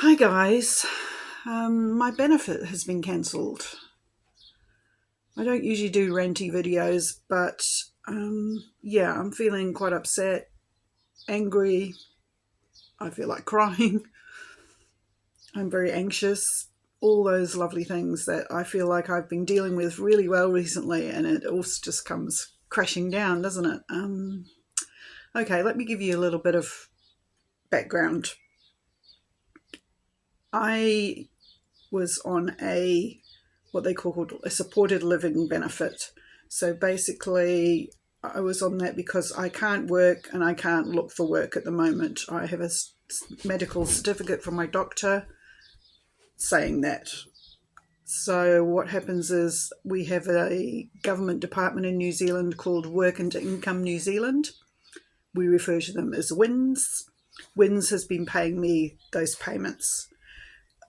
Hi guys, my benefit has been cancelled. I don't usually do ranty videos, but yeah, I'm feeling quite upset, angry. I feel like crying. I'm very anxious. All those lovely things that I feel like I've been dealing with really well recently, and it all just comes crashing down, doesn't it? Okay, let me give you a little bit of background. I was on what they call a supported living benefit. So basically, I was on that because I can't work and I can't look for work at the moment. I have a medical certificate from my doctor saying that. So what happens is we have a government department in New Zealand called Work and Income New Zealand. We refer to them as WINS. WINS has been paying me those payments.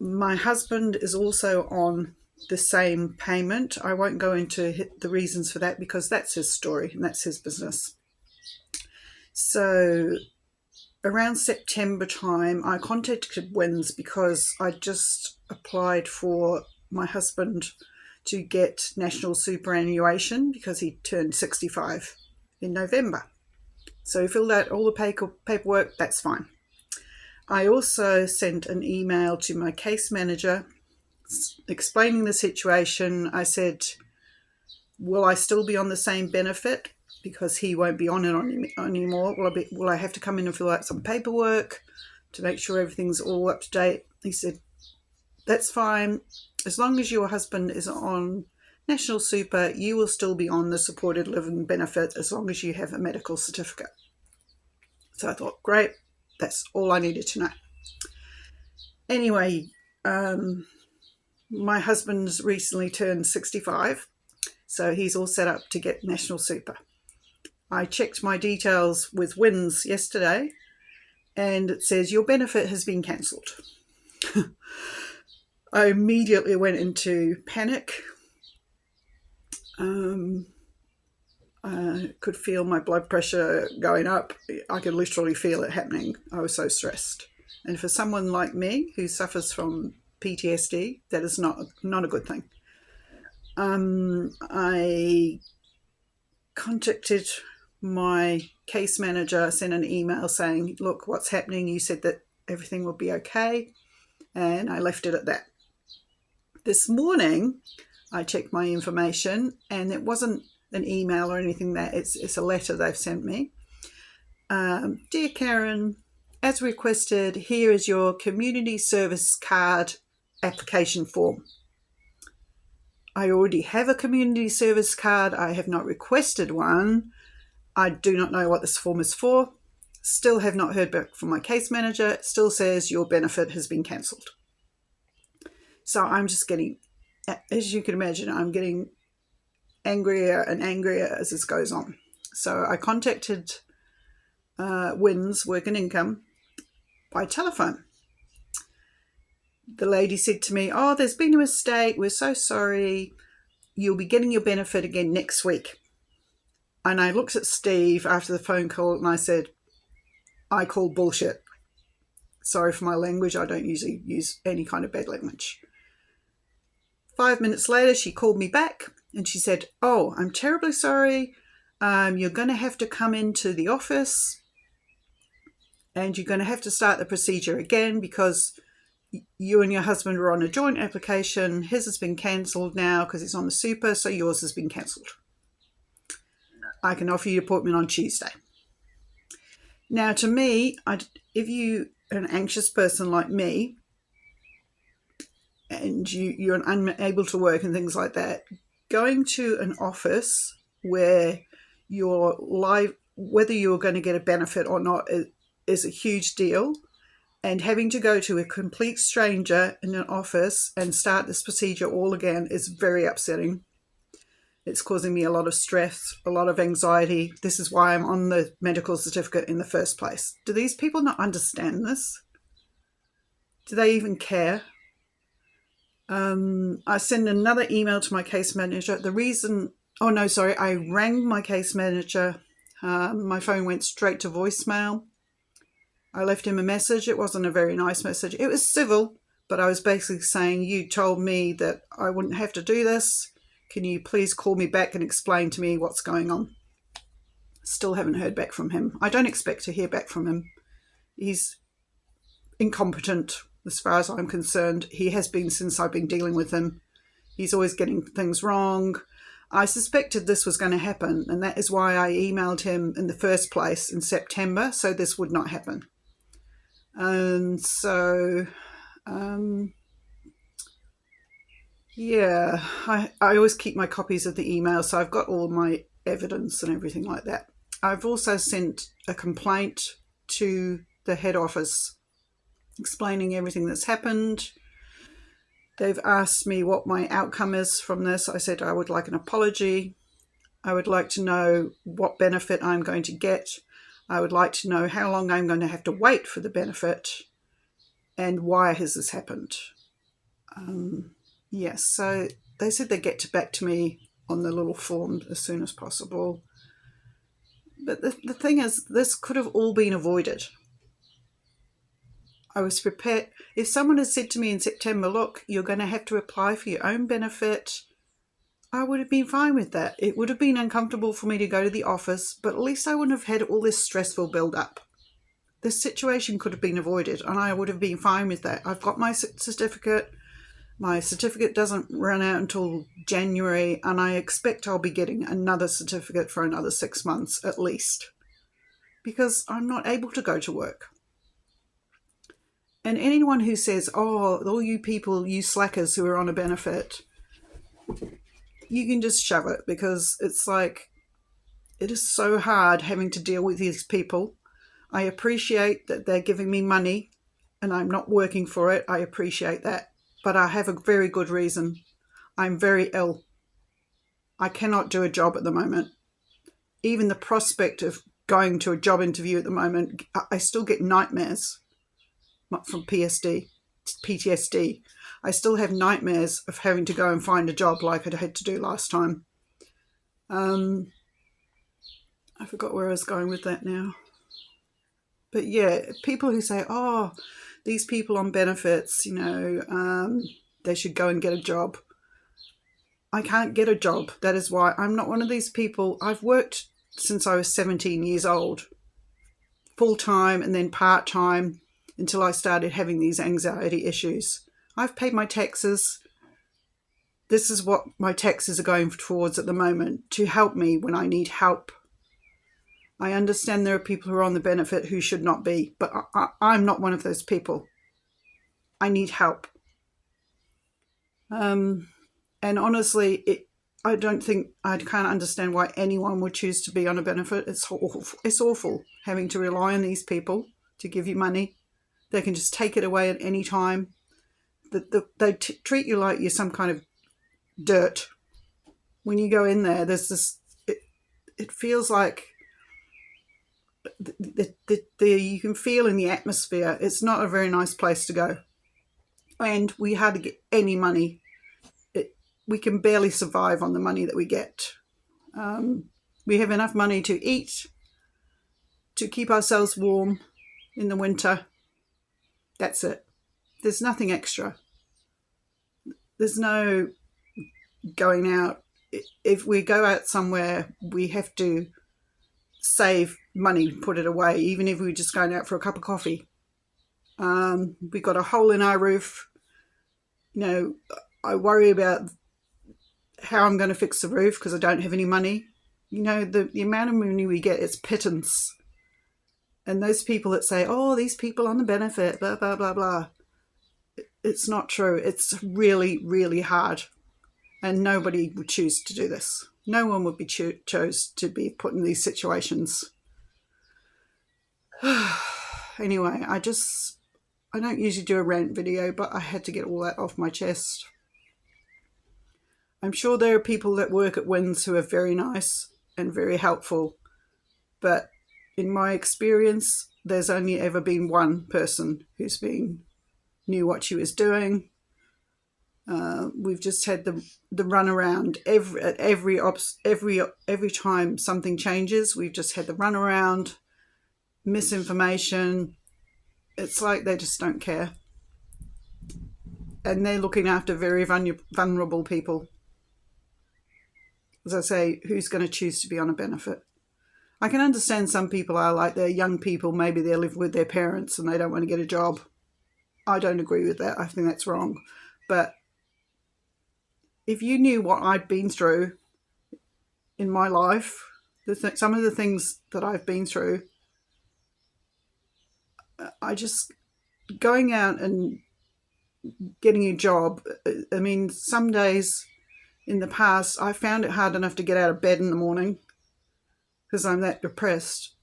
My husband is also on the same payment. I won't go into the reasons for that because that's his story and that's his business. So around September time, I contacted WINS because I just applied for my husband to get national superannuation because he turned 65 in November. So he filled out all the paperwork, that's fine. I also sent an email to my case manager explaining the situation. I said, will I still be on the same benefit because he won't be on it anymore? Will I have to come in and fill out some paperwork to make sure everything's all up to date? He said, that's fine. As long as your husband is on National Super, you will still be on the supported living benefit as long as you have a medical certificate. So I thought, great, that's all I needed to know. Anyway, my husband's recently turned 65, so he's all set up to get National Super. I checked my details with WINS yesterday, and it says your benefit has been cancelled. I immediately went into panic. I could feel my blood pressure going up. I could literally feel it happening. I was so stressed. And for someone like me who suffers from PTSD, that is not a good thing. I contacted my case manager, sent an email saying, look, what's happening? You said that everything will be okay. And I left it at that. This morning, I checked my information and it wasn't an email or anything there. It's a letter they've sent me. Dear Karen, as requested, here is your community service card application form. I already have a community service card. I have not requested one. I do not know what this form is for. Still have not heard back from my case manager. It still says your benefit has been cancelled. So I'm just getting, as you can imagine, I'm getting angrier and angrier as this goes on. So I contacted WINS, Work and Income, by telephone. The lady said to me, oh, there's been a mistake. We're so sorry. You'll be getting your benefit again next week. And I looked at Steve after the phone call and I said, I call bullshit. Sorry for my language. I don't usually use any kind of bad language. 5 minutes later, she called me back and she said, oh, I'm terribly sorry. You're going to have to come into the office and you're going to have to start the procedure again because you and your husband were on a joint application. His has been cancelled now because he's on the super, so yours has been cancelled. I can offer you an appointment on Tuesday. Now, to me, if you are an anxious person like me and you're unable to work and things like that, going to an office where you're live, whether you're going to get a benefit or not, is a huge deal. And having to go to a complete stranger in an office and start this procedure all again is very upsetting. It's causing me a lot of stress, a lot of anxiety. This is why I'm on the medical certificate in the first place. Do these people not understand this? Do they even care? I sent another email to my case manager. I rang my case manager. My phone went straight to voicemail. I left him a message. It wasn't a very nice message. It was civil, but I was basically saying, you told me that I wouldn't have to do this. Can you please call me back and explain to me what's going on? Still haven't heard back from him. I don't expect to hear back from him. He's incompetent as far as I'm concerned. He has been since I've been dealing with him. He's always getting things wrong. I suspected this was going to happen, and that is why I emailed him in the first place in September, so this would not happen. And so, yeah, I always keep my copies of the email, so I've got all my evidence and everything like that. I've also sent a complaint to the head office explaining everything that's happened. They've asked me what my outcome is from this. I said I would like an apology. I would like to know what benefit I'm going to get. I would like to know how long I'm going to have to wait for the benefit and why has this happened. Yes, so they said they'd get back to me on the little form as soon as possible. But the thing is, this could have all been avoided. I was prepared. If someone had said to me in September, look, you're going to have to apply for your own benefit, I would have been fine with that. It would have been uncomfortable for me to go to the office, but at least I wouldn't have had all this stressful build-up. This situation could have been avoided, and I would have been fine with that. I've got my certificate. My certificate doesn't run out until January, and I expect I'll be getting another certificate for another 6 months at least, because I'm not able to go to work. And anyone who says, oh, all you people, you slackers who are on a benefit, you can just shove it, because it's like, it is so hard having to deal with these people. I appreciate that they're giving me money and I'm not working for it. I appreciate that. But I have a very good reason. I'm very ill. I cannot do a job at the moment. Even the prospect of going to a job interview at the moment, I still get nightmares from PTSD. I still have nightmares of having to go and find a job like I had to do last time. I forgot where I was going with that now. But yeah, people who say, oh, these people on benefits, they should go and get a job. I can't get a job. That is why I'm not one of these people. I've worked since I was 17 years old, full-time and then part-time, until I started having these anxiety issues. I've paid my taxes. This is what my taxes are going towards at the moment, to help me when I need help. I understand there are people who are on the benefit who should not be, but I'm not one of those people. I need help. And honestly, I can't understand why anyone would choose to be on a benefit. It's awful. It's awful having to rely on these people to give you money. They can just take it away at any time. They treat you like you're some kind of dirt. When you go in there, there's this. It feels like you can feel in the atmosphere. It's not a very nice place to go. And we hardly get any money. We can barely survive on the money that we get. We have enough money to eat, to keep ourselves warm in the winter. That's it. There's nothing extra. There's no going out. If we go out somewhere, we have to save money, put it away, even if we're just going out for a cup of coffee. We've got a hole in our roof. I worry about how I'm going to fix the roof because I don't have any money. The amount of money we get, it's pittance. And those people that say, oh, these people on the benefit, blah, blah, blah, blah. It's not true. It's really, really hard. And nobody would choose to do this. No one would be chose to be put in these situations. Anyway, I don't usually do a rant video, but I had to get all that off my chest. I'm sure there are people that work at WINS who are very nice and very helpful, but in my experience, there's only ever been one person who's knew what she was doing. We've just had the run around every time something changes. We've just had the run around, misinformation, It's like they just don't care. And they're looking after very vulnerable people. As I say, who's going to choose to be on a benefit? I can understand some people are like they're young people, maybe they live with their parents and they don't want to get a job. I don't agree with that. I think that's wrong. But if you knew what I'd been through in my life, some of the things that I've been through, I just, going out and getting a job, I mean, some days in the past, I found it hard enough to get out of bed in the morning because I'm that depressed.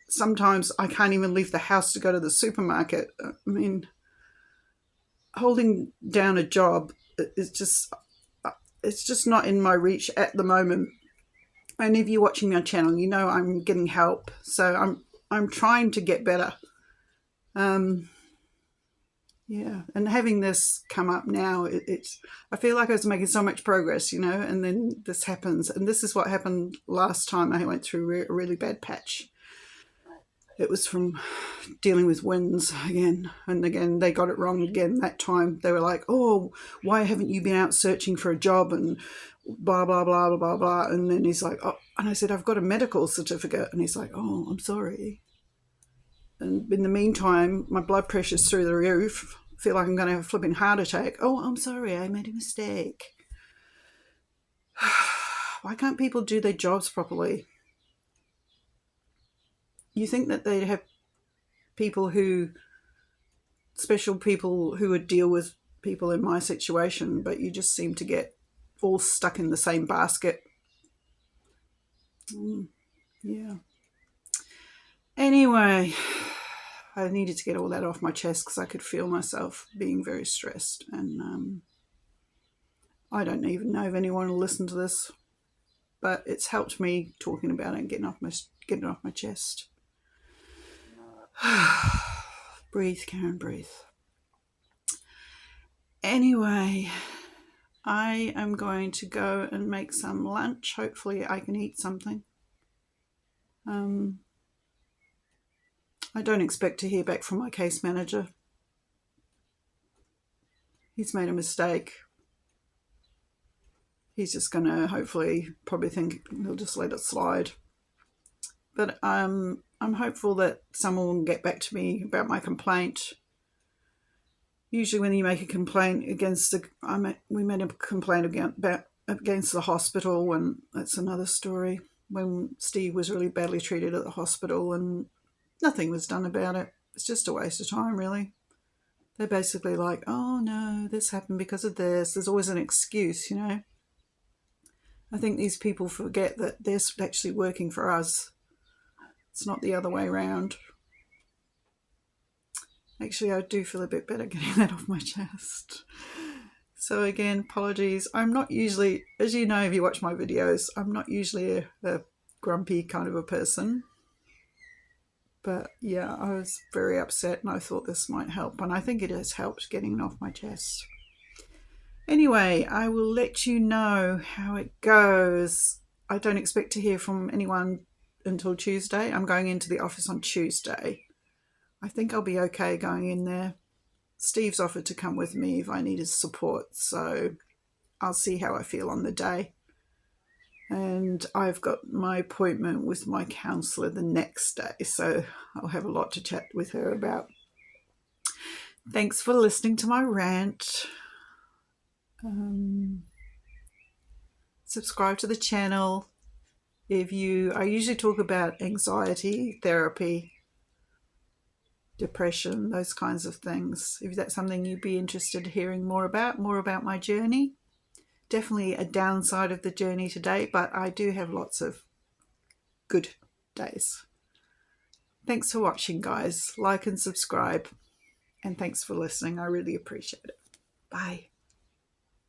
Sometimes I can't even leave the house to go to the supermarket. I mean, holding down a job is just, it's just not in my reach at the moment. And if you're watching my channel, you know I'm getting help. So I'm trying to get better. Yeah, and having this come up now, it's, I feel like I was making so much progress, you know, and then this happens. And this is what happened last time I went through a really bad patch. It was from dealing with winds again. And again, they got it wrong again that time. They were like, oh, why haven't you been out searching for a job and blah, blah, blah, blah, blah, blah. And then he's like, oh, and I said, I've got a medical certificate. And he's like, oh, I'm sorry. And in the meantime, my blood pressure's through the roof. I feel like I'm going to have a flipping heart attack. Oh, I'm sorry, I made a mistake. Why can't people do their jobs properly? You think that they'd have special people who would deal with people in my situation, but you just seem to get all stuck in the same basket. Yeah. Anyway, I needed to get all that off my chest because I could feel myself being very stressed. And I don't even know if anyone will listen to this, but it's helped me talking about it and getting it off my chest. Breathe, Karen, breathe. Anyway, I am going to go and make some lunch. Hopefully I can eat something. I don't expect to hear back from my case manager. He's made a mistake. He's just going to hopefully probably think he'll just let it slide. But I'm hopeful that someone will get back to me about my complaint. Usually when you make a complaint we made a complaint against the hospital, and that's another story, when Steve was really badly treated at the hospital and nothing was done about it. It's just a waste of time, really. They're basically like, oh no, this happened because of this. There's always an excuse, you know. I think these people forget that they're actually working for us. It's not the other way around. Actually, I do feel a bit better getting that off my chest. So again, apologies. I'm not usually, as you know if you watch my videos, I'm not usually a grumpy kind of a person. But yeah, I was very upset and I thought this might help. And I think it has helped getting it off my chest. Anyway, I will let you know how it goes. I don't expect to hear from anyone until Tuesday. I'm going into the office on Tuesday. I think I'll be okay going in there. Steve's offered to come with me if I need his support, so I'll see how I feel on the day. And I've got my appointment with my counsellor the next day, so I'll have a lot to chat with her about. Thanks for listening to my rant. Subscribe to the channel. I usually talk about anxiety, therapy, depression, those kinds of things. If that's something you'd be interested in hearing more about my journey. Definitely a downside of the journey today, but I do have lots of good days. Thanks for watching, guys. Like and subscribe. And thanks for listening. I really appreciate it. Bye.